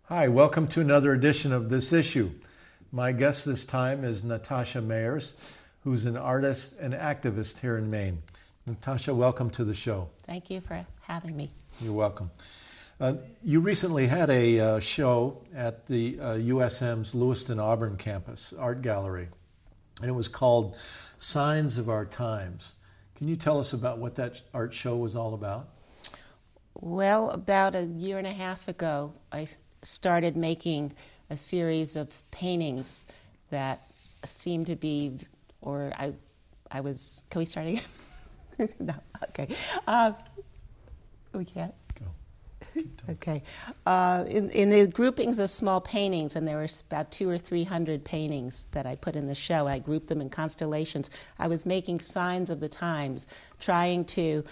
Hi, welcome to another edition of This Issue. My guest this time is Natasha Mayers, who's an artist and activist here in Maine. Natasha, welcome to the show. Thank you for having me. You're welcome. You recently had a show at the USM's Lewiston Auburn campus art gallery, and it was called Signs of Our Times. Can you tell us about what that art show was all about? Well, about a year and a half ago, I started making a series of paintings that seemed to be, or I was, can we start again? No, okay. We can't? Go. Okay. In the groupings of small paintings, and there were about 200 or 300 paintings that I put in the show, I grouped them in constellations. I was making signs of the times, trying to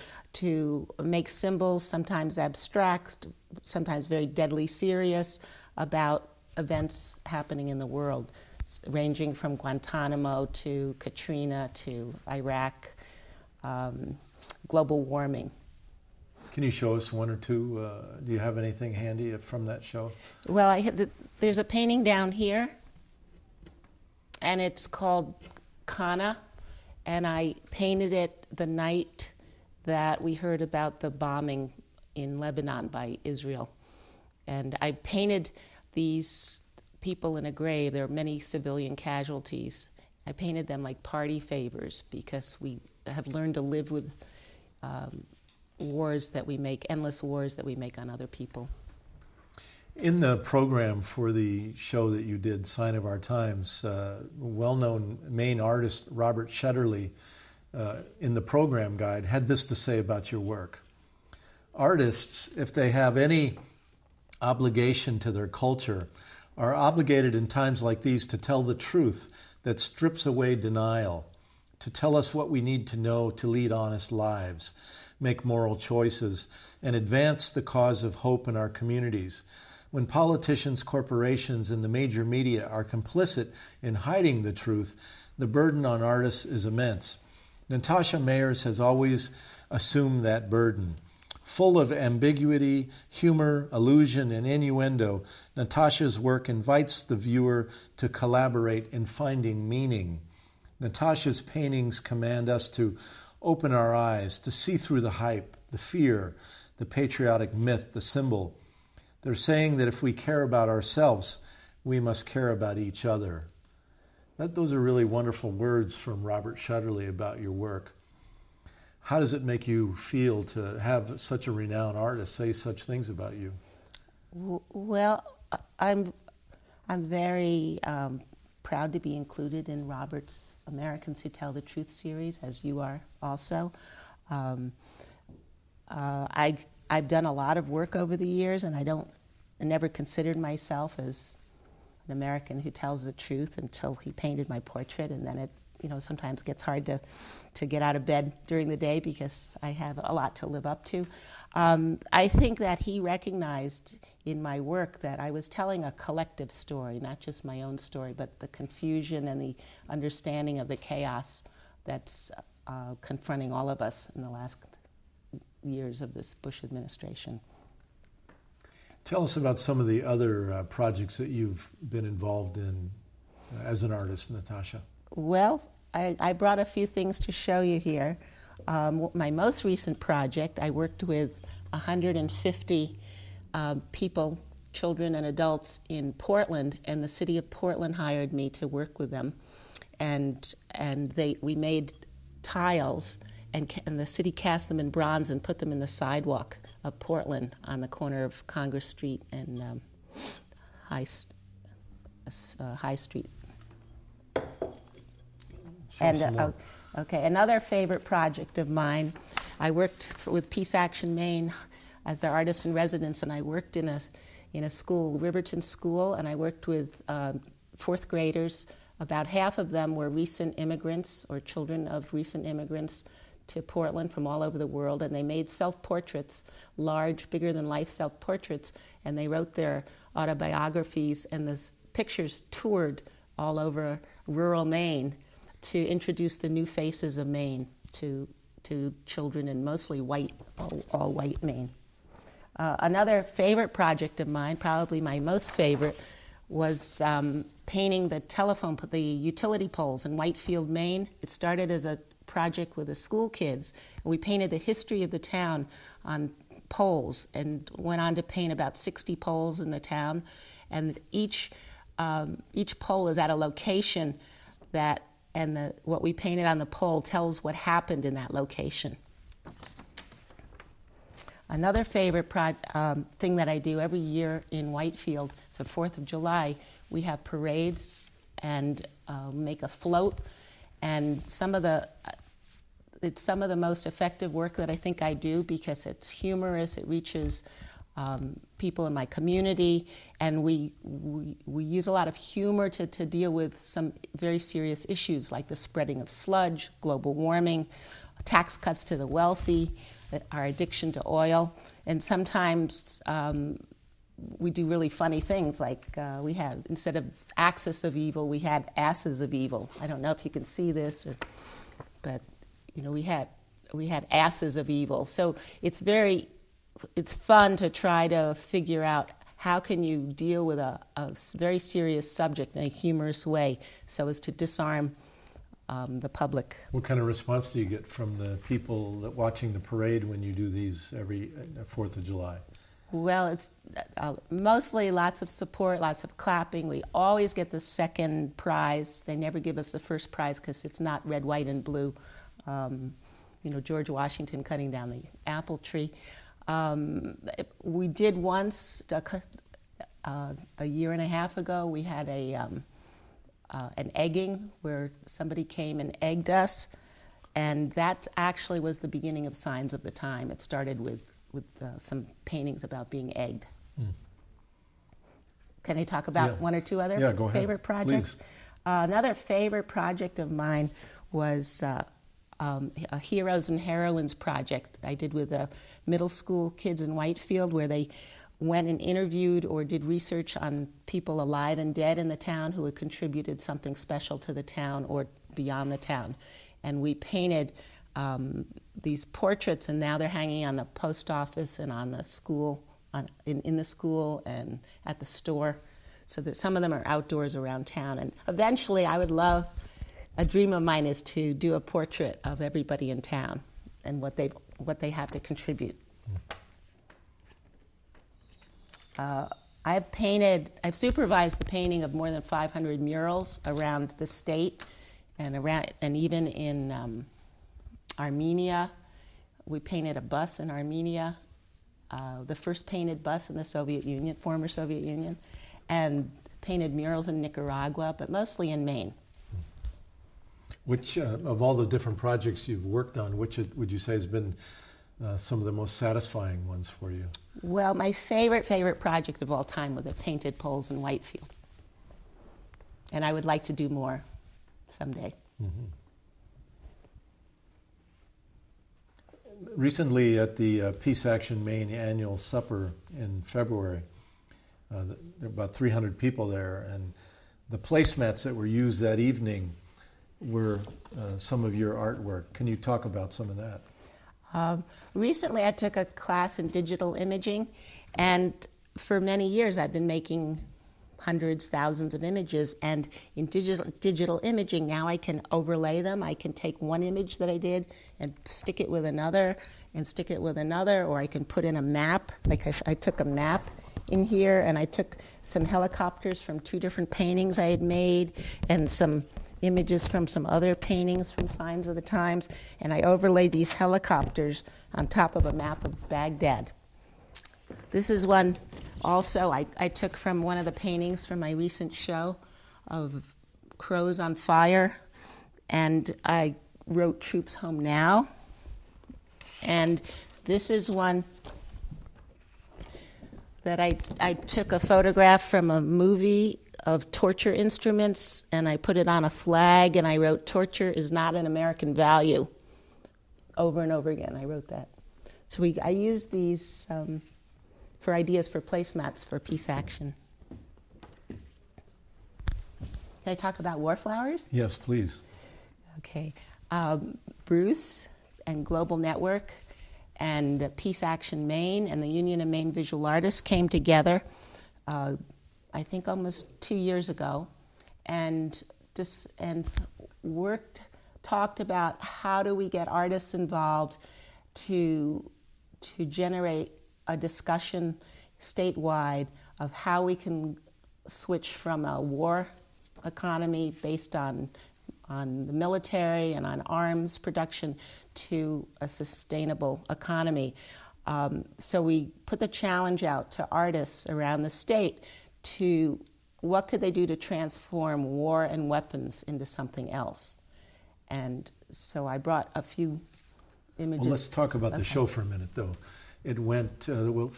make symbols, sometimes abstract, sometimes very deadly serious, about events happening in the world, ranging from Guantanamo to Katrina to Iraq, global warming. Can you show us one or two? Do you have anything handy from that show? Well, there's a painting down here, and it's called Kana, and I painted it the night that we heard about the bombing in Lebanon by Israel. And I painted these people in a grave. There are many civilian casualties. I painted them like party favors because we have learned to live with wars that we make, endless wars that we make on other people. In the program for the show that you did, Sign of Our Times, well-known Maine artist Robert Shutterly, in the program guide, had this to say about your work. Artists, if they have any obligation to their culture, are obligated in times like these to tell the truth that strips away denial, to tell us what we need to know to lead honest lives, make moral choices, and advance the cause of hope in our communities. When politicians, corporations, and the major media are complicit in hiding the truth, the burden on artists is immense. Natasha Mayers has always assumed that burden. Full of ambiguity, humor, allusion, and innuendo, Natasha's work invites the viewer to collaborate in finding meaning. Natasha's paintings command us to open our eyes, to see through the hype, the fear, the patriotic myth, the symbol. They're saying that if we care about ourselves, we must care about each other. Those are really wonderful words from Robert Shutterly about your work. How does it make you feel to have such a renowned artist say such things about you? Well, I'm very proud to be included in Robert's Americans Who Tell the Truth series, as you are also. I've done a lot of work over the years, and I never considered myself as an American who tells the truth until he painted my portrait, and then it sometimes gets hard to get out of bed during the day because I have a lot to live up to. I think that he recognized in my work that I was telling a collective story, not just my own story, but the confusion and the understanding of the chaos that's confronting all of us in the last years of this Bush administration. Tell us about some of the other projects that you've been involved in as an artist, Natasha. Well, I brought a few things to show you here. My most recent project, I worked with 150 people, children and adults in Portland, and the city of Portland hired me to work with them. And we made tiles, and the city cast them in bronze and put them in the sidewalk of Portland on the corner of Congress Street and High Street. And okay, another favorite project of mine, I worked with Peace Action Maine as their artist in residence, and I worked in a school, Riverton School, and I worked with fourth graders. About half of them were recent immigrants or children of recent immigrants to Portland from all over the world, and they made self-portraits, large, bigger-than-life self-portraits, and they wrote their autobiographies, and the pictures toured all over rural Maine to introduce the new faces of Maine to children in mostly white, all white Maine. Another favorite project of mine, probably my most favorite, was painting the utility poles in Whitefield, Maine. It started as a project with the school kids, and we painted the history of the town on poles, and went on to paint about 60 poles in the town. And each pole is at a location what we painted on the pole tells what happened in that location. Another favorite thing that I do every year in Whitefield, it's the 4th of July, we have parades and make a float. And it's some of the most effective work that I think I do because it's humorous, it reaches people in my community, and we use a lot of humor to deal with some very serious issues like the spreading of sludge, global warming, tax cuts to the wealthy, our addiction to oil, and sometimes we do really funny things like we had, instead of axis of evil, we had asses of evil. I don't know if you can see this, but we had asses of evil. So it's fun to try to figure out how can you deal with a very serious subject in a humorous way so as to disarm the public. What kind of response do you get from the people that watching the parade when you do these every 4th of July? Well, it's mostly lots of support, lots of clapping. We always get the second prize. They never give us the first prize because it's not red, white, and blue. George Washington cutting down the apple tree. We did once, a year and a half ago, we had an egging where somebody came and egged us, and that actually was the beginning of Signs of the Time. It started with some paintings about being egged. Mm. Can I talk about one or two other favorite projects? Please. Another favorite project of mine was a Heroes and Heroines project I did with middle school kids in Whitefield, where they went and interviewed or did research on people alive and dead in the town who had contributed something special to the town or beyond the town. And we painted these portraits, and now they're hanging on the post office and on the school, in the school and at the store. So that some of them are outdoors around town. And eventually a dream of mine is to do a portrait of everybody in town and what they have to contribute. I've supervised the painting of more than 500 murals around the state and even in Armenia. We painted a bus in Armenia, the first painted bus in the Soviet Union, former Soviet Union, and painted murals in Nicaragua, but mostly in Maine. Which of all the different projects you've worked on, which would you say has been some of the most satisfying ones for you? Well, my favorite project of all time were the painted poles in Whitefield. And I would like to do more someday. Mm-hmm. Recently at the Peace Action Maine annual supper in February, there were about 300 people there, and the placemats that were used that evening were some of your artwork. Can you talk about some of that? Recently I took a class in digital imaging, and for many years I've been making hundreds, thousands of images, and in digital imaging now I can overlay them. I can take one image that I did and stick it with another and stick it with another, or I can put in a map. Like I took a map in here, and I took some helicopters from 2 different paintings I had made and some images from some other paintings from Signs of the Times, and I overlaid these helicopters on top of a map of Baghdad. This is one also I took from one of the paintings from my recent show of crows on fire, and I wrote Troops Home Now. And this is one that I took a photograph from a movie of torture instruments, and I put it on a flag, and I wrote, "Torture is not an American value," over and over again. I wrote that. So I used these for ideas for placemats for peace action. Can I talk about War Flowers? Yes, please. Okay. Bruce and Global Network and Peace Action Maine and the Union of Maine Visual Artists came together, I think almost 2 years ago, and talked about how do we get artists involved to generate a discussion statewide of how we can switch from a war economy based on the military and on arms production to a sustainable economy. So we put the challenge out to artists around the state to what could they do to transform war and weapons into something else. And so I brought a few images. Well, let's talk about the show for a minute, though. It went, there were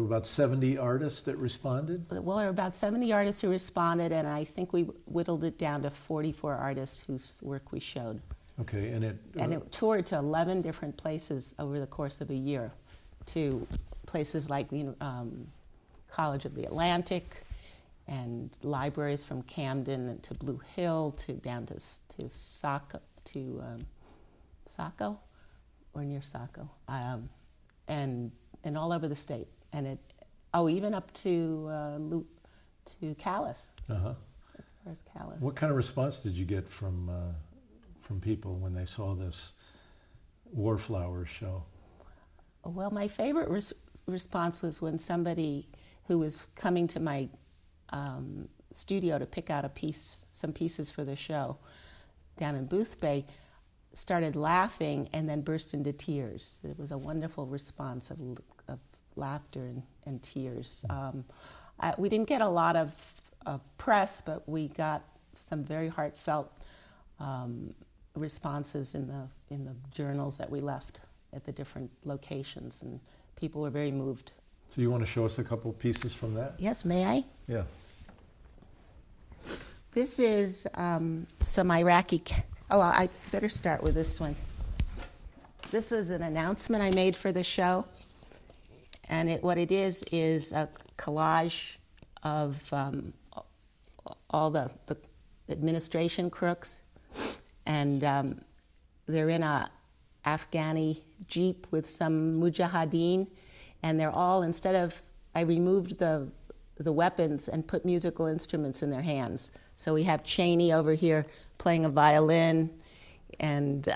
about 70 artists that responded? Well, there were about 70 artists who responded, and I think we whittled it down to 44 artists whose work we showed. Okay, and it toured to 11 different places over the course of a year, to places like the College of the Atlantic, and libraries from Camden to Blue Hill to down to Saco, Saco, or near Saco, and all over the state, and even up to Calais, as far as Calais. What kind of response did you get from people when they saw this War Flowers show? Well, my favorite response was when somebody who was coming to my studio to pick out some pieces for the show down in Boothbay, started laughing and then burst into tears. It was a wonderful response of laughter and tears. We didn't get a lot of press, but we got some very heartfelt responses in the journals that we left at the different locations, and people were very moved. So you want to show us a couple pieces from that? Yes, may I? Yeah. This is some Iraqi... I better start with this one. This is an announcement I made for the show, and what it is a collage of all the administration crooks, and they're in a Afghani jeep with some mujahideen, and they're all, I removed the weapons and put musical instruments in their hands. So we have Cheney over here playing a violin, and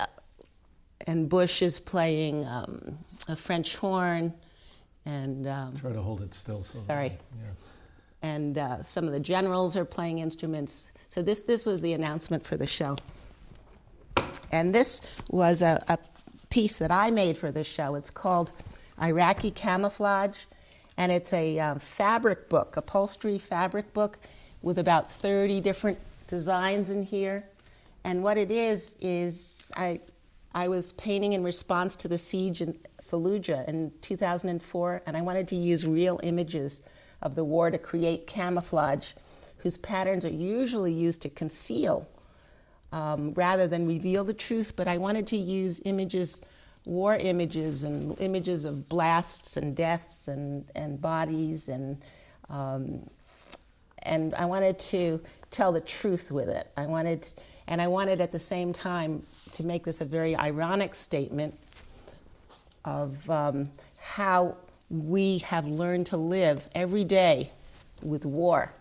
Bush is playing a French horn, and try to hold it still. Sorry. Yeah. And some of the generals are playing instruments. So this was the announcement for the show. And this was a piece that I made for the show. It's called Iraqi Camouflage, and it's a fabric book, upholstery fabric book, with about 30 different designs in here. And what it is I was painting in response to the siege in Fallujah in 2004, and I wanted to use real images of the war to create camouflage, whose patterns are usually used to conceal rather than reveal the truth. But I wanted to use images, war images, and images of blasts and deaths and bodies, and I wanted to tell the truth with it. I wanted at the same time to make this a very ironic statement of how we have learned to live every day with war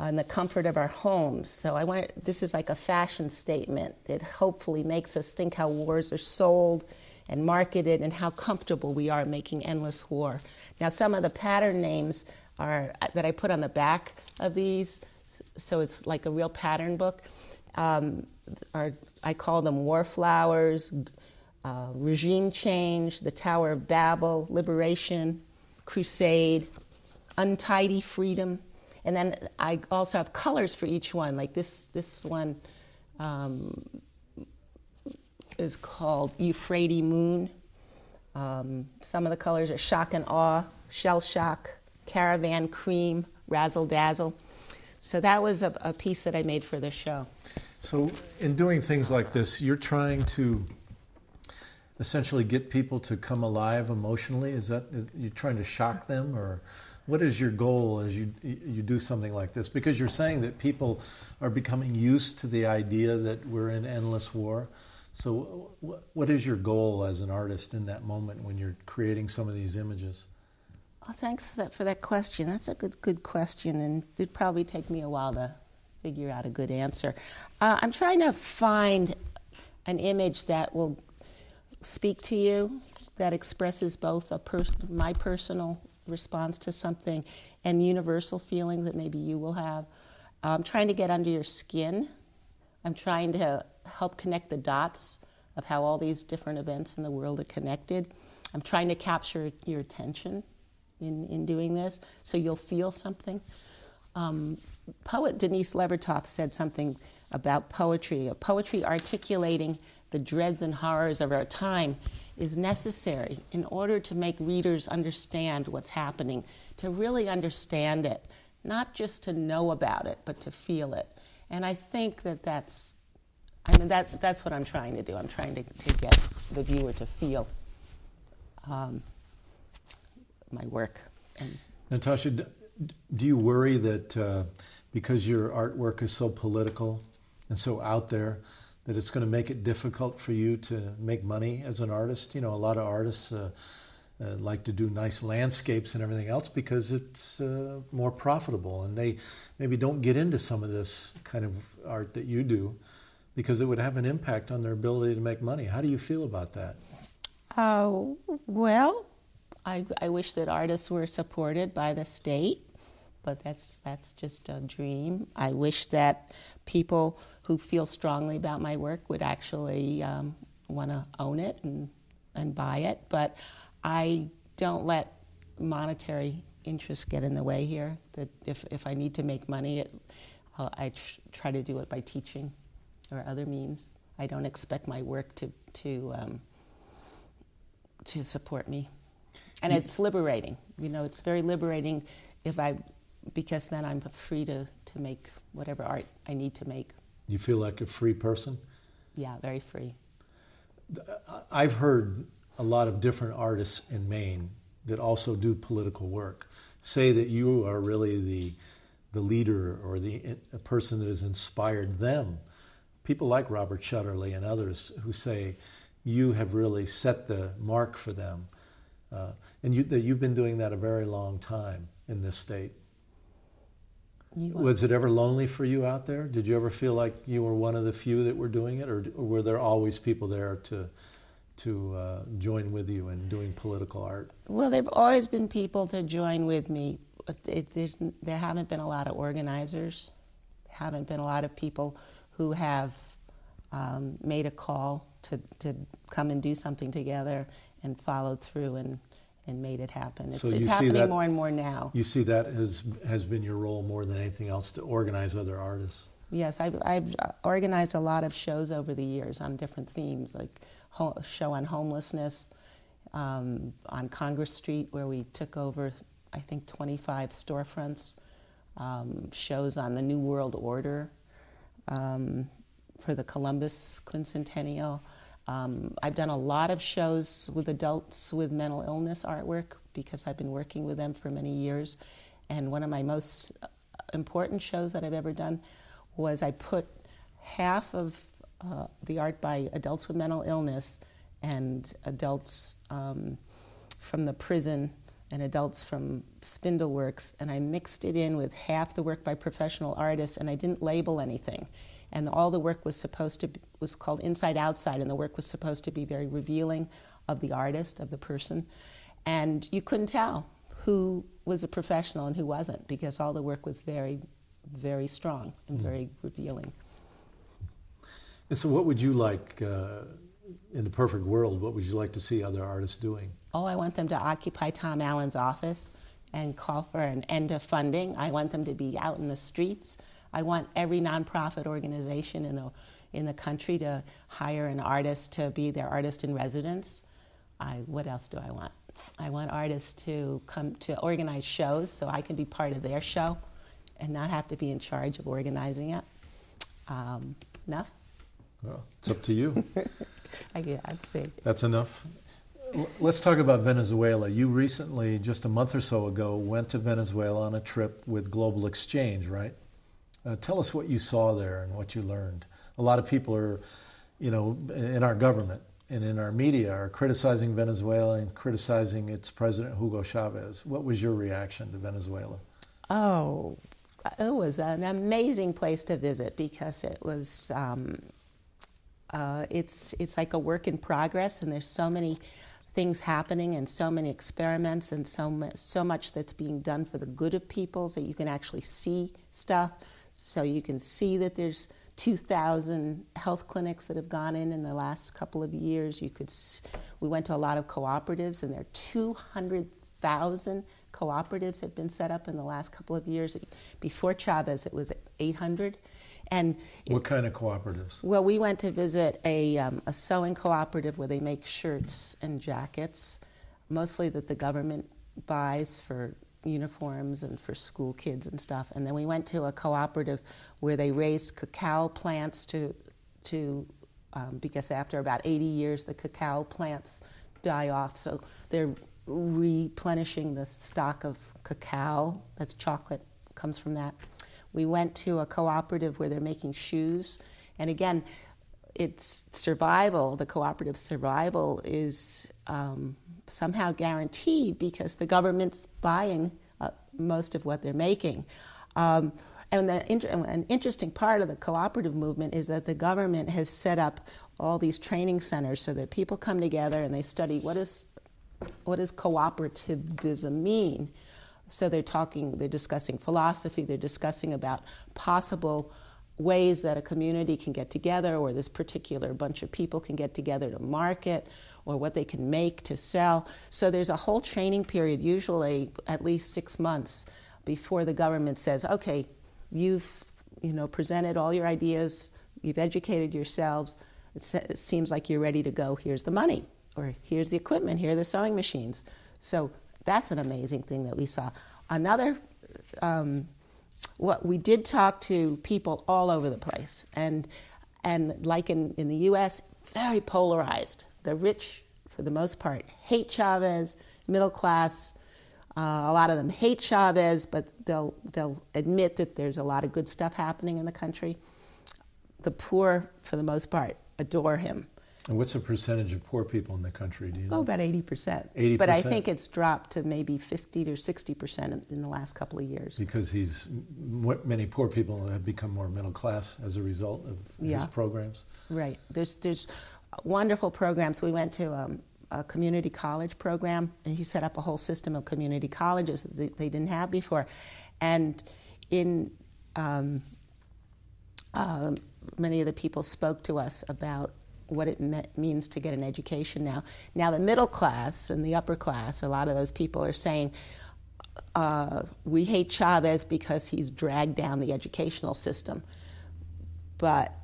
in the comfort of our homes. So this is like a fashion statement that hopefully makes us think how wars are sold and marketed and how comfortable we are making endless war. Now, some of the pattern names that I put on the back of these, so it's like a real pattern book, I call them War Flowers, Regime Change, The Tower of Babel, Liberation, Crusade, Untidy Freedom. And then I also have colors for each one. Like this one is called Euphrates Moon. Some of the colors are Shock and Awe, Shell Shock, Caravan Cream, Razzle Dazzle. So that was a piece that I made for this show. So in doing things like this, you're trying to essentially get people to come alive emotionally? Is you trying to shock them, or what is your goal as you do something like this? Because you're saying that people are becoming used to the idea that we're in endless war. So what is your goal as an artist in that moment when you're creating some of these images? Oh, thanks for that question. That's a good question, and it'd probably take me a while to figure out a good answer. I'm trying to find an image that will speak to you, that expresses both my personal response to something and universal feelings that maybe you will have. I'm trying to get under your skin. I'm trying to help connect the dots of how all these different events in the world are connected. I'm trying to capture your attention in doing this, so you'll feel something. Poet Denise Levertov said something about poetry. Poetry articulating the dreads and horrors of our time is necessary in order to make readers understand what's happening, to really understand it, not just to know about it, but to feel it. And I think that's what I'm trying to do. I'm trying to get the viewer to feel my work. Natasha, do you worry that because your artwork is so political and so out there, that it's going to make it difficult for you to make money as an artist? You know, a lot of artists like to do nice landscapes and everything else because it's more profitable, and they maybe don't get into some of this kind of art that you do because it would have an impact on their ability to make money. How do you feel about that? Well, I wish that artists were supported by the state, but that's just a dream. I wish that people who feel strongly about my work would actually want to own it and buy it. But I don't let monetary interests get in the way here. That if I need to make money, I try to do it by teaching or other means. I don't expect my work to support me. And it's liberating. You know, it's very liberating because then I'm free to make whatever art I need to make. You feel like a free person? Yeah, very free. I've heard a lot of different artists in Maine that also do political work say that you are really the leader or the person that has inspired them. People like Robert Shutterly and others who say you have really set the mark for them. And that you've been doing that a very long time in this state. Was it ever lonely for you out there? Did you ever feel like you were one of the few that were doing it, or were there always people there to join with you in doing political art? Well, there have always been people to join with me. But there haven't been a lot of organizers. There haven't been a lot of people who have made a call to come and do something together and followed through and made it happen. It's happening more and more now. You see that has been your role more than anything else, to organize other artists? Yes, I've organized a lot of shows over the years on different themes, like a show on homelessness on Congress Street, where we took over, I think, 25 storefronts, shows on the New World Order for the Columbus Quincentennial. I've done a lot of shows with adults with mental illness artwork because I've been working with them for many years. And one of my most important shows that I've ever done was I put half of the art by adults with mental illness and adults from the prison and adults from Spindleworks, and I mixed it in with half the work by professional artists, and I didn't label anything. And all the work was called Inside Outside, and the work was supposed to be very revealing of the artist, of the person. And you couldn't tell who was a professional and who wasn't, because all the work was very, very strong and very revealing. And so what would you like, in the perfect world, what would you like to see other artists doing? Oh, I want them to occupy Tom Allen's office and call for an end to funding. I want them to be out in the streets. I want every nonprofit organization in the country to hire an artist to be their artist in residence. What else do I want? I want artists to come to organize shows so I can be part of their show and not have to be in charge of organizing it. Enough? Well, it's up to you. I'd say. That's enough. Let's talk about Venezuela. You recently, just a month or so ago, went to Venezuela on a trip with Global Exchange, right? Tell us what you saw there and what you learned. A lot of people are, in our government and in our media are criticizing Venezuela and criticizing its president, Hugo Chavez. What was your reaction to Venezuela? Oh, it was an amazing place to visit because it was, it's like a work in progress, and there's so many things happening and so many experiments and so much that's being done for the good of people, so you can actually see stuff. So you can see that there's 2,000 health clinics that have gone in the last couple of years. We went to a lot of cooperatives, and there are 200,000 cooperatives have been set up in the last couple of years. Before Chavez, it was 800. And what kind of cooperatives? Well, we went to visit a sewing cooperative where they make shirts and jackets, mostly that the government buys for uniforms and for school kids and stuff. And then we went to a cooperative where they raised cacao plants because after about 80 years, the cacao plants die off. So they're replenishing the stock of cacao. That's chocolate, comes from that. We went to a cooperative where they're making shoes. And again, it's survival, the cooperative's survival is somehow guaranteed because the government's buying most of what they're making. And an interesting part of the cooperative movement is that the government has set up all these training centers so that people come together and they study what does cooperativism mean. So they're discussing philosophy, they're discussing about possible ways that a community can get together, or this particular bunch of people can get together to market, or what they can make to sell. So there's a whole training period, usually at least 6 months, before the government says, okay, you've presented all your ideas, you've educated yourselves, it seems like you're ready to go, here's the money, or here's the equipment, here are the sewing machines. So that's an amazing thing that we saw. Another, we did talk to people all over the place, and like in the U.S., very polarized. The rich, for the most part, hate Chavez. Middle class, a lot of them hate Chavez, but they'll admit that there's a lot of good stuff happening in the country. The poor, for the most part, adore him. And what's the percentage of poor people in the country, do you know? Oh, about 80%. 80%? But I think it's dropped to maybe 50 or 60% in the last couple of years. Because many poor people have become more middle class as a result of his programs? Right. There's wonderful programs. We went to a community college program, and he set up a whole system of community colleges that they didn't have before. And many of the people spoke to us about what it means to get an education now. Now the middle class and the upper class, a lot of those people are saying, we hate Chavez because he's dragged down the educational system. But,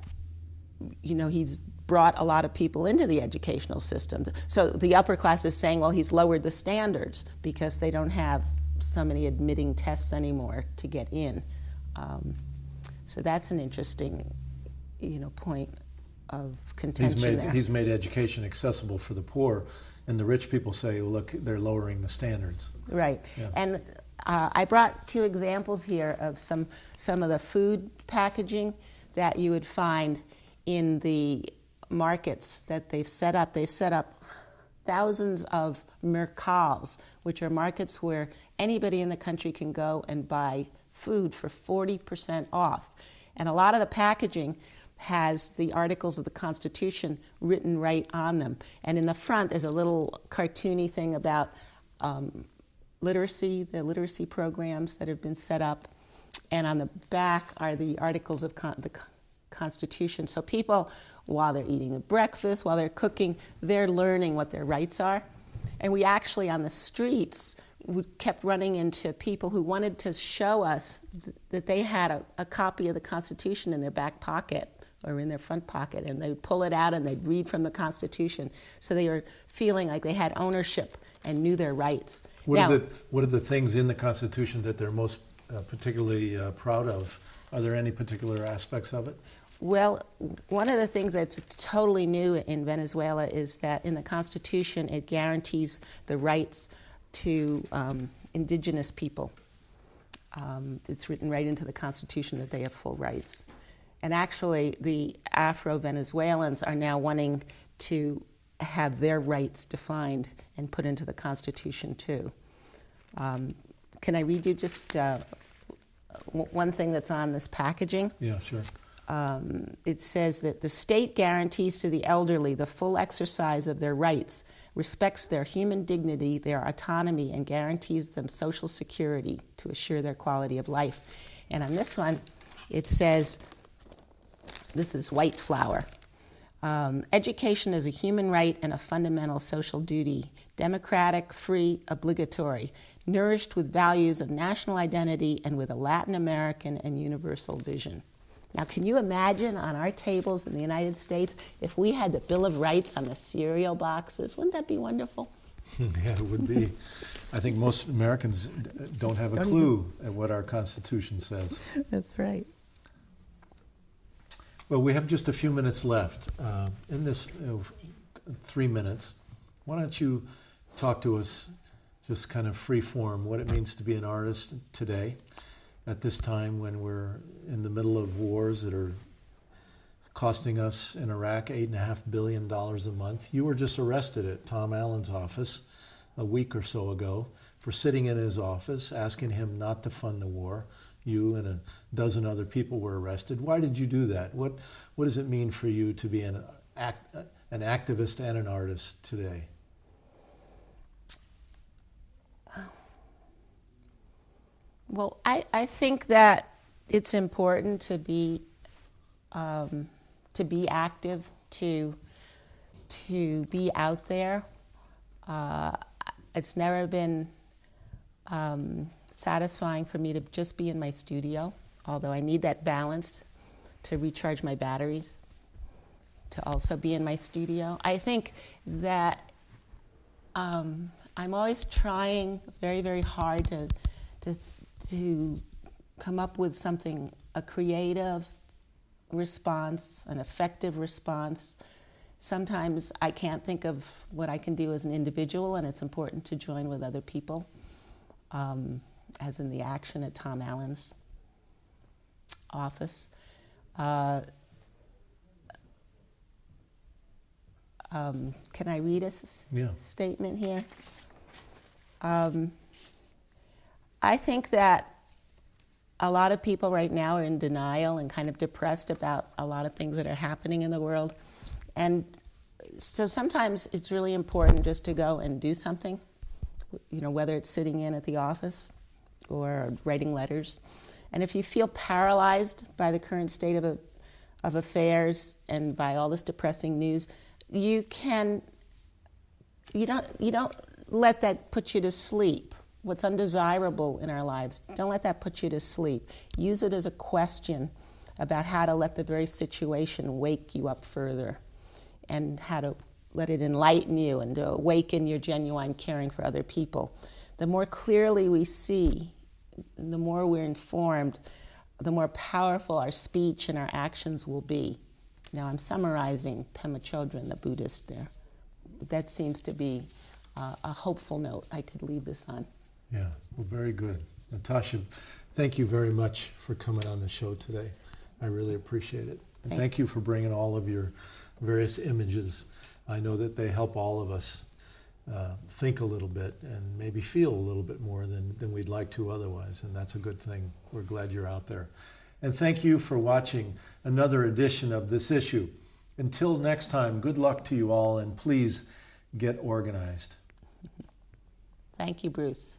he's brought a lot of people into the educational system. So the upper class is saying, well, he's lowered the standards because they don't have so many admitting tests anymore to get in. So that's an interesting, point of contention there. He's made education accessible for the poor, and the rich people say, well, look, they're lowering the standards. Right. Yeah. And I brought 2 examples here of some of the food packaging that you would find in the markets that they've set up. They've set up thousands of mercals, which are markets where anybody in the country can go and buy food for 40% off. And a lot of the packaging has the articles of the Constitution written right on them. And in the front, there's a little cartoony thing about literacy, the literacy programs that have been set up. And on the back are the articles of the Constitution. So people, while they're eating breakfast, while they're cooking, they're learning what their rights are. And we actually, on the streets, we kept running into people who wanted to show us that they had a copy of the Constitution in their back pocket or in their front pocket, and they'd pull it out and they'd read from the Constitution. So they were feeling like they had ownership and knew their rights. What are the things in the Constitution that they're most particularly proud of? Are there any particular aspects of it? Well, one of the things that's totally new in Venezuela is that in the Constitution it guarantees the rights to indigenous people. It's written right into the Constitution that they have full rights. and actually the Afro-Venezuelans are now wanting to have their rights defined and put into the Constitution too. Can I read you just one thing that's on this packaging? Yeah, sure. It says that the state guarantees to the elderly the full exercise of their rights, respects their human dignity, their autonomy, and guarantees them social security to assure their quality of life. And on this one, it says, this is white flower. Education is a human right and a fundamental social duty, democratic, free, obligatory, nourished with values of national identity and with a Latin American and universal vision. Now, can you imagine on our tables in the United States if we had the Bill of Rights on the cereal boxes? Wouldn't that be wonderful? Yeah, it would be. I think most Americans don't have a clue at what our Constitution says. That's right. Well, we have just a few minutes left. In this 3 minutes, why don't you talk to us, just kind of free form, what it means to be an artist today, at this time when we're in the middle of wars that are costing us in Iraq $8.5 billion a month. You were just arrested at Tom Allen's office a week or so ago for sitting in his office, asking him not to fund the war. You and a dozen other people were arrested. Why did you do that? What does it mean for you to be an activist and an artist today? Well, I think that it's important to be active, to be out there. It's never been satisfying for me to just be in my studio, although I need that balance to recharge my batteries, to also be in my studio. I think that I'm always trying very, very hard to come up with something, a creative response, an effective response. Sometimes I can't think of what I can do as an individual, and it's important to join with other people, as in the action at Tom Allen's office. Can I read a statement here? I think that a lot of people right now are in denial and kind of depressed about a lot of things that are happening in the world. And so sometimes it's really important just to go and do something, whether it's sitting in at the office or writing letters. And if you feel paralyzed by the current state of affairs and by all this depressing news, you don't let that put you to sleep. What's undesirable in our lives, don't let that put you to sleep. Use it as a question about how to let the very situation wake you up further, and how to let it enlighten you and to awaken your genuine caring for other people. The more clearly we see, the more we're informed, the more powerful our speech and our actions will be. Now, I'm summarizing Pema Chodron, the Buddhist there. That seems to be a hopeful note I could leave this on. Yeah, well, very good. Natasha, thank you very much for coming on the show today. I really appreciate it. And thank you for bringing all of your various images. I know that they help all of us think a little bit and maybe feel a little bit more than we'd like to otherwise, and that's a good thing. We're glad you're out there. And thank you for watching another edition of This Issue. Until next time, good luck to you all, and please get organized. Thank you, Bruce.